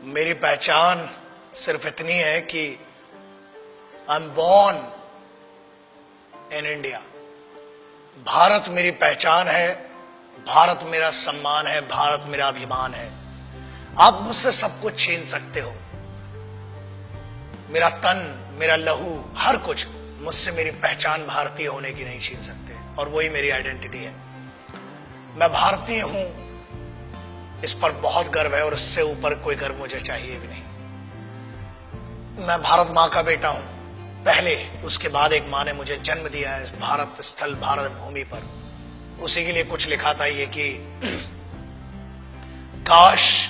मेरी पहचान सिर्फ इतनी है कि I am born in India. Bharat मेरी पहचान है, भारत मेरा सम्मान है, भारत मेरा अभिमान है। आप मुझसे सब कुछ छीन सकते हो, मेरा तन, मेरा लहू, हर कुछ, मुझसे मेरी पहचान भारतीय होने की नहीं छीन सकते, और वही मेरी आइडेंटिटी है। मैं भारतीय हूं, इस पर बहुत गर्व है, और इससे ऊपर कोई गर्व मुझे चाहिए भी नहीं। मैं भारत मां का बेटा हूं पहले, उसके बाद एक मां ने मुझे जन्म दिया है इस भारत स्थल, भारत भूमि पर। उसी के लिए कुछ लिखा था ये कि काश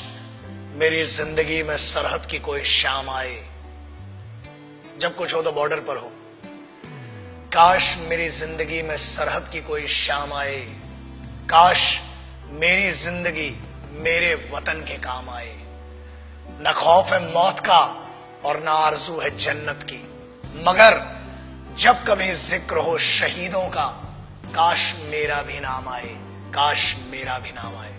मेरी जिंदगी में सरहद की कोई शाम आए, जब कुछ हो तो बॉर्डर पर हो। काश मेरी जिंदगी में सरहद की कोई शाम आए, काश मेरी जिंदगी मेरे वतन के काम आए। न खौफ है मौत का और न आरज़ू है जन्नत की, मगर जब कभी जिक्र हो शहीदों का, काश मेरा भी नाम आए, काश मेरा भी नाम आए।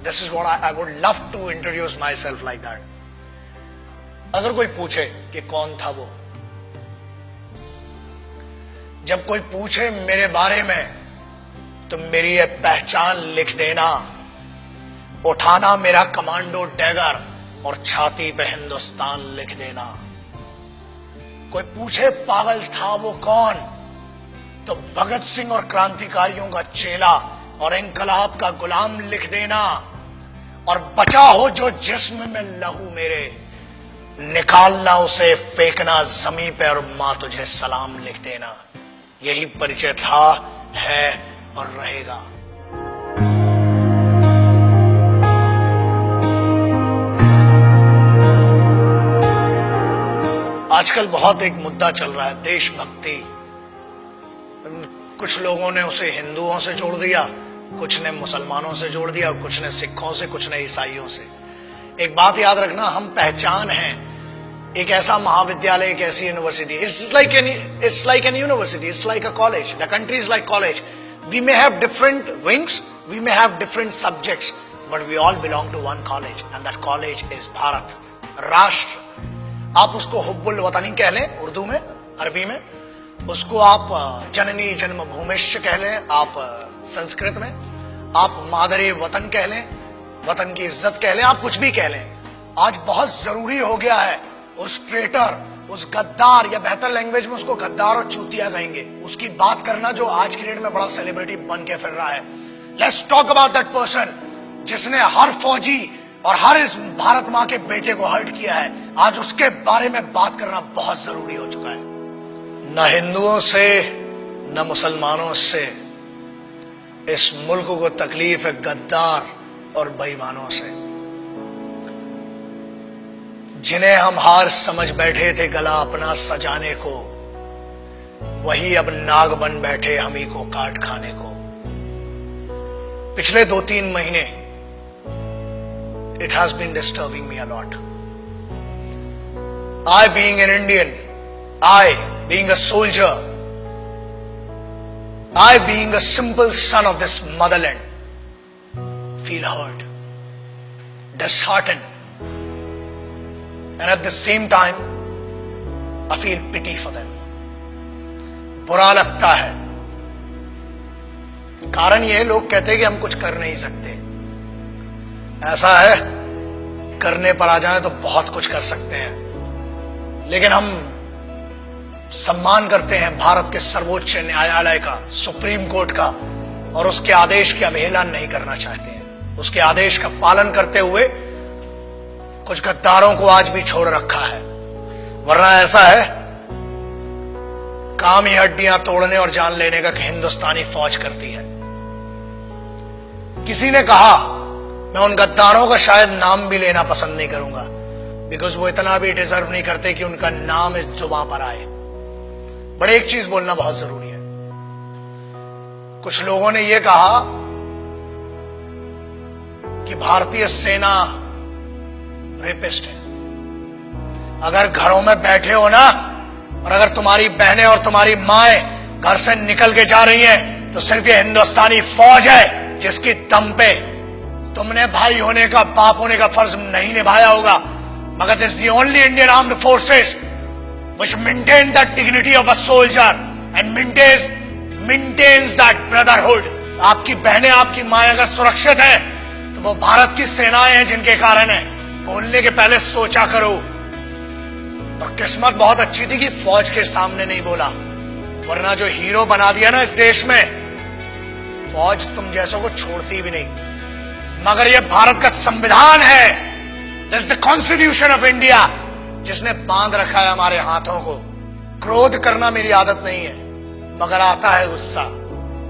This is what I would love to introduce myself like that. अगर कोई पूछे कि कौन था वो, जब कोई पूछे मेरे बारे में, तो मेरी ये पहचान लिख देना, उठाना मेरा कमांडो डैगर और छाती पे हिंदुस्तान लिख देना। कोई पूछे पागल था वो कौन, तो भगत सिंह और क्रांतिकारियों का चेला और इंकलाब का गुलाम लिख देना। और बचा हो जो जिस्म में लहू मेरे, निकालना उसे, फेंकना जमीन पे, और मां तुझे सलाम लिख देना। यही परिचय था, है और रहेगा। आजकल बहुत एक मुद्दा चल रहा है, देशभक्ति। कुछ लोगों ने उसे हिंदुओं से जोड़ दिया, कुछ ने मुसलमानों से जोड़ दिया, कुछ ने सिखों से, कुछ ने ईसाइयों से। एक बात याद रखना, हम पहचान हैं, एक ऐसा महाविद्यालय, एक ऐसी university. It's like an university, it's like a college, the country is like college. We may have different wings, we may have different subjects, but we all belong to one college, and that college is Bharat, राष्ट्र। आप उसको हुब्बुल वतनी कह लें उर्दू में, अरबी में, उसको आप जननी जन्मभूमिश्च कह लें आप संस्कृत में, आप मादरे वतन कह लें, वतन की इज्जत कह लें, आप कुछ भी कह लें। आज बहुत जरूरी हो गया है उस ट्रेटर, उस गद्दार, या बेहतर लैंग्वेज में उसको गद्दार और चूतिया कहेंगे, उसकी बात करना जो आज की डेट में बड़ा सेलिब्रिटी बन के फिर रहा है। Let's talk about that person जिसने हर फौजी और हर इस भारत मां के बेटे को हर्ट किया है। आज उसके बारे में बात करना बहुत जरूरी हो चुका है। न हिंदुओं से न मुसलमानों से इस मुल्क को तकलीफ है गद्दार और बेईमानों से, जिन्हें हम हार समझ बैठे थे गला अपना सजाने को, वही अब नाग बन बैठे हम ही को काट खाने को। पिछले 2-3 महीने it has been disturbing me a lot. I being an Indian, I being a soldier, I being a simple son of this motherland, feel hurt, disheartened, and at the same time I feel pity for them. बुरा लगता है। कारण यह, लोग कहते हैं कि हम कुछ कर नहीं सकते। ऐसा है, करने पर आ जाए तो बहुत कुछ कर सकते हैं, लेकिन हम सम्मान करते हैं भारत के सर्वोच्च न्यायालय का, सुप्रीम कोर्ट का, और उसके आदेश की अवहेलना नहीं करना चाहते हैं। उसके आदेश का पालन करते हुए कुछ गद्दारों को आज भी छोड़ रखा है, वरना ऐसा है काम ही हड्डियां तोड़ने और जान लेने का हिंदुस्तानी फौज करती है। किसी ने कहा, मैं उन गद्दारों का शायद नाम भी लेना पसंद नहीं करूंगा, बिकॉज वो इतना भी डिजर्व नहीं करते कि उनका नाम इस जुबान पर आए। बट एक चीज बोलना बहुत जरूरी है। कुछ लोगों ने यह कहा कि भारतीय सेना रेपिस्ट है। अगर घरों में बैठे हो ना, और अगर तुम्हारी बहनें और तुम्हारी माएं घर से निकल के जा रही हैं, तो सिर्फ ये हिंदुस्तानी फौज है जिसकी दम पे तुमने भाई होने का, बाप होने का फर्ज नहीं निभाया होगा, मगर this the only Indian armed forces which maintain the dignity of a soldier and maintains that brotherhood. आपकी बहनें, आपकी माएं अगर सुरक्षित है तो वो भारत की सेनाएं हैं जिनके कारण है। बोलने के पहले सोचा करो। और किस्मत बहुत अच्छी थी कि फौज के सामने नहीं बोला, वरना जो हीरो बना दिया ना इस देश में, फौज तुम जैसों को छोड़ती भी नहीं। मगर यह भारत का संविधान है, this is the constitution of India, जिसने बांध रखा है हमारे हाथों को। क्रोध करना मेरी आदत नहीं है, मगर आता है गुस्सा।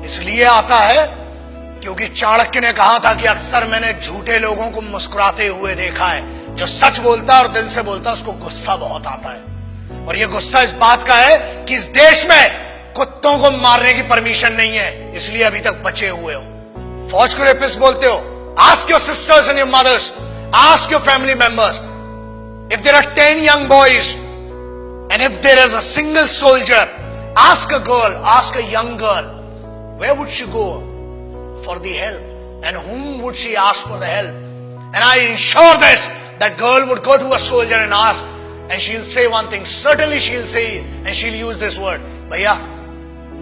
इसलिए आता है क्योंकि चाणक्य ने कहा था कि अक्सर मैंने झूठे लोगों को मुस्कुराते हुए देखा है। जो सच बोलता है और दिल से बोलता है उसको गुस्सा बहुत आता है। और ये गुस्सा इस बात का है कि इस देश में कुत्तों को मारने की परमिशन नहीं है, इसलिए अभी तक बचे हुए हो। फौज को रेपिस्ट बोलते हो? Ask your sisters and your mothers, ask your family members, if there are 10 young boys and if there is a single soldier, ask a girl, ask a young girl, where would she go for the help and whom would she ask for the help? And I ensure this, that girl would go to a soldier and ask, and she'll say one thing, certainly she'll say, and she'll use this word, भैया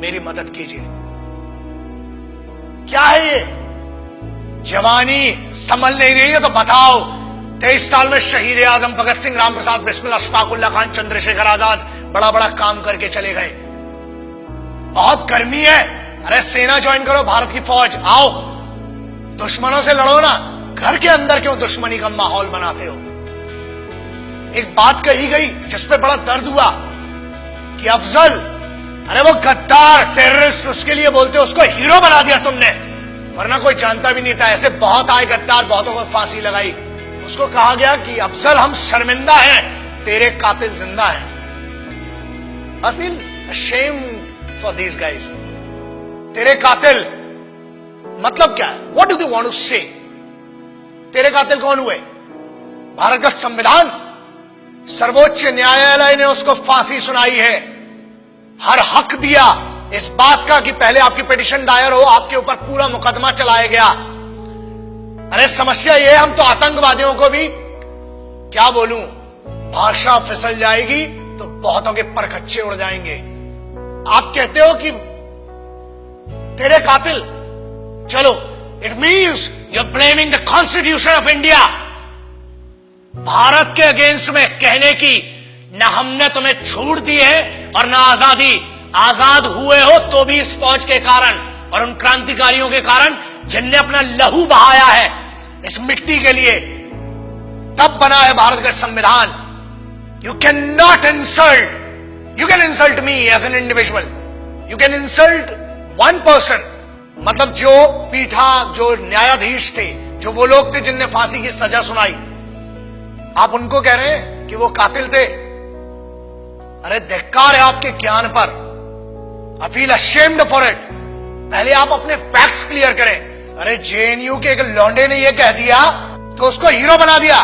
मेरी मदद कीजिए। क्या है ये? जवानी संभल नहीं रही है तो बताओ। 23 साल में शहीद आजम भगत सिंह, राम प्रसाद बिस्मिल, अशफाकुल्ला खान, चंद्रशेखर आजाद बड़ा बड़ा काम करके चले गए। बहुत गर्मी है, अरे सेना ज्वाइन करो, भारत की फौज, आओ दुश्मनों से लड़ो ना। घर के अंदर क्यों दुश्मनी का माहौल बनाते हो? एक बात कही गई जिसपे बड़ा दर्द हुआ कि अफजल, अरे वो गद्दार टेररिस्ट, उसके लिए बोलते हो, उसको हीरो बना दिया तुमने, वरना कोई जानता भी नहीं था। ऐसे बहुत आए गद्दार, बहुतों को फांसी लगाई। उसको कहा गया कि अफजल हम शर्मिंदा हैं, तेरे कातिल जिंदा हैं। I feel ashamed for these guys. तेरे कातिल मतलब क्या है? What do they want to say? तेरे कातिल कौन हुए? भारत का संविधान, सर्वोच्च न्यायालय ने उसको फांसी सुनाई है। हर हक दिया इस बात का कि पहले आपकी पिटीशन दायर हो, आपके ऊपर पूरा मुकदमा चलाया गया। अरे समस्या ये, हम तो आतंकवादियों को भी क्या बोलूं, भाषा फिसल जाएगी तो बहुतों के परखच्चे उड़ जाएंगे। आप कहते हो कि तेरे कातिल, चलो, it means you are blaming the constitution of India. Bharat के अगेंस्ट में कहने की ना हमने तुम्हें छूट दी है और ना आजादी। आजाद हुए हो तो भी इस फौज के कारण और उन क्रांतिकारियों के कारण जिनने अपना लहू बहाया है इस मिट्टी के लिए, तब बना है भारत का संविधान। You can not insult, you can insult me as an individual, you can insult one person, मतलब जो पीठा, जो न्यायाधीश थे, जो वो लोग थे जिनने फांसी की सजा सुनाई, आप उनको कह रहे हैं कि वो कातिल थे। अरे धिक्कार है आपके ज्ञान पर। I feel ashamed for it. पहले आप अपने फैक्ट्स क्लियर करें। अरे जेएनयू के एक लौंडे ने ये कह दिया तो उसको हीरो बना दिया,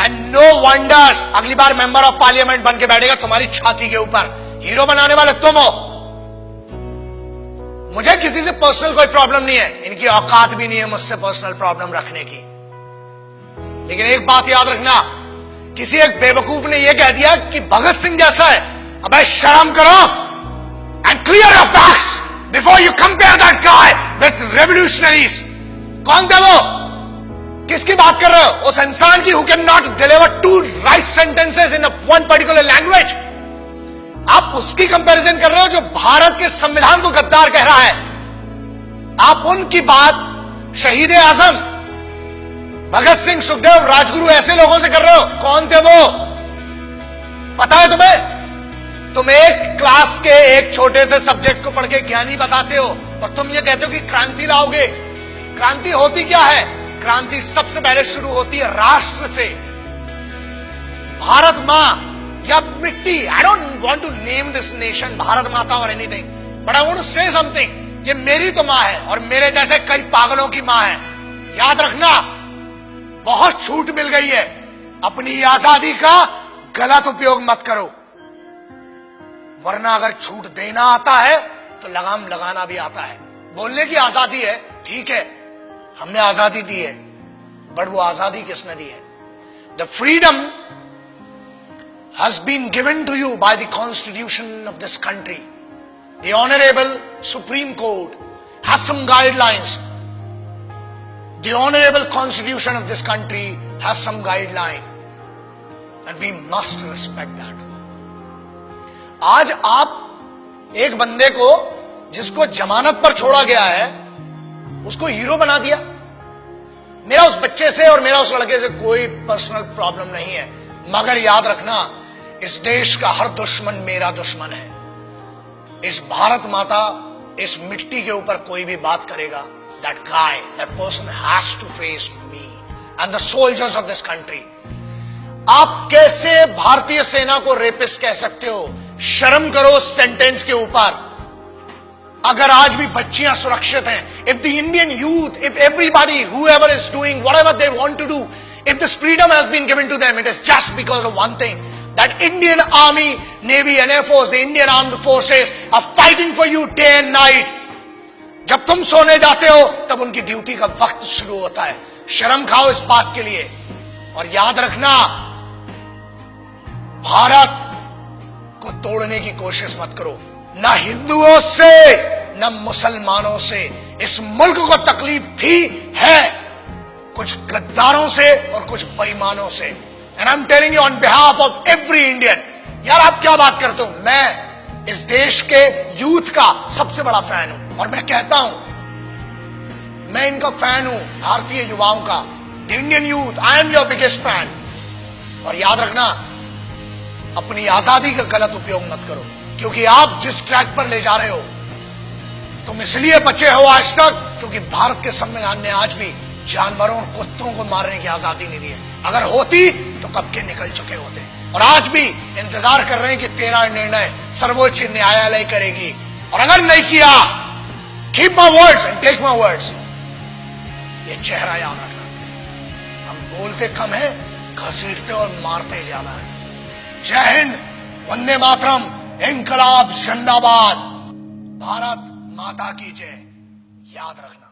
एंड नो वंडर्स अगली बार मेंबर ऑफ पार्लियामेंट बन के बैठेगा तुम्हारी छाती के ऊपर। हीरो बनाने वाले तुम हो। मुझे किसी से पर्सनल कोई प्रॉब्लम नहीं है, इनकी औकात भी नहीं है मुझसे पर्सनल प्रॉब्लम रखने की। लेकिन एक बात याद रखना, किसी एक बेवकूफ ने यह कह दिया कि भगत सिंह जैसा है। अबे शर्म करो and clear your facts before you compare that guy with revolutionaries. कौन थे वो? किसकी बात कर रहे हो? उस इंसान की who can not deliver 2 right sentences in one particular language. आप उसकी कंपैरिजन कर रहे हो जो भारत के संविधान को गद्दार कह रहा है। आप उनकी बात शहीद आजम, भगत सिंह, सुखदेव, राजगुरु ऐसे लोगों से कर रहे हो। कौन थे वो? पता है तुम्हें? तुम एक क्लास के एक छोटे से सब्जेक्ट को पढ़ के ज्ञानी बताते हो और तुम ये कहते हो कि क्रांति लाओगे। क्रांति होती क्या है? क्रांति सबसे पहले शुरू होती है राष्ट्र से। भारत मां या मिट्टी, I don't want to name this nation Bharat माता और anything, but I want to say something. ये मेरी तो मां है और मेरे जैसे कई पागलों की मां है। याद रखना, बहुत छूट मिल गई है, अपनी आजादी का गलत उपयोग मत करो, वरना अगर छूट देना आता है तो लगाम लगाना भी आता है। बोलने की आजादी है, ठीक है, हमने आजादी दी है, बट वो आजादी किसने दी है? The freedom has been given to you by the constitution of this country. The honourable Supreme Court has some guidelines. The honourable constitution of this country has some guideline and we must respect that. आज आप एक बंदे को जिसको जमानत पर छोड़ा गया है उसको हीरो बना दिया. मेरा उस बच्चे से और मेरा उस लड़के से कोई पर्सनल प्रॉब्लम नहीं है, मगर याद रखना इस देश का हर दुश्मन मेरा दुश्मन है. इस भारत माता, इस मिट्टी के ऊपर कोई भी बात करेगा, that guy, that person has to face me and the soldiers of this country. आप कैसे भारतीय सेना को रेपिस्ट कह सकते हो? शर्म करो सेंटेंस के ऊपर. अगर आज भी बच्चियां सुरक्षित हैं, if the Indian youth, if everybody whoever is doing whatever they want to do, if this freedom has been given to them, it is just because of one thing, that Indian army, navy and air force, the Indian armed forces are fighting for you day and night. जब तुम सोने जाते हो तब उनकी duty का वक्त शुरू होता है. शर्म खाओ इस बात के लिए. और याद रखना, भारत को तोड़ने की कोशिश मत करो. ना हिंदुओं से न मुसलमानों से इस मुल्क को तकलीफ थी, है कुछ गद्दारों से और कुछ बेईमानों से. And I am telling you on behalf of every Indian. यार आप क्या बात करते हो? मैं इस देश के यूथ का सबसे बड़ा फैन हूं और मैं कहता हूं, मैं इनका फैन हूं, भारतीय युवाओं का. The Indian youth, I am your biggest fan. और याद रखना, अपनी आजादी का गलत उपयोग मत करो, क्योंकि आप जिस ट्रैक पर ले जा रहे हो, तुम इसलिए बचे हो आज तक क्योंकि भारत के संविधान ने आज भी जानवरों और कुत्तों को मारने की आजादी नहीं दी है. अगर होती तो कब के निकल चुके होते. और आज भी इंतजार कर रहे हैं कि तेरा निर्णय सर्वोच्च न्यायालय करेगी. और अगर नहीं किया, keep my words and take my words. ये चेहरा याद रखना. हम बोलते कम है, घसीटते और मारते ज्यादा है. जय हिंद, वंदे मातरम, इंकलाब जिंदाबाद, भारत माता की जय. याद रखना.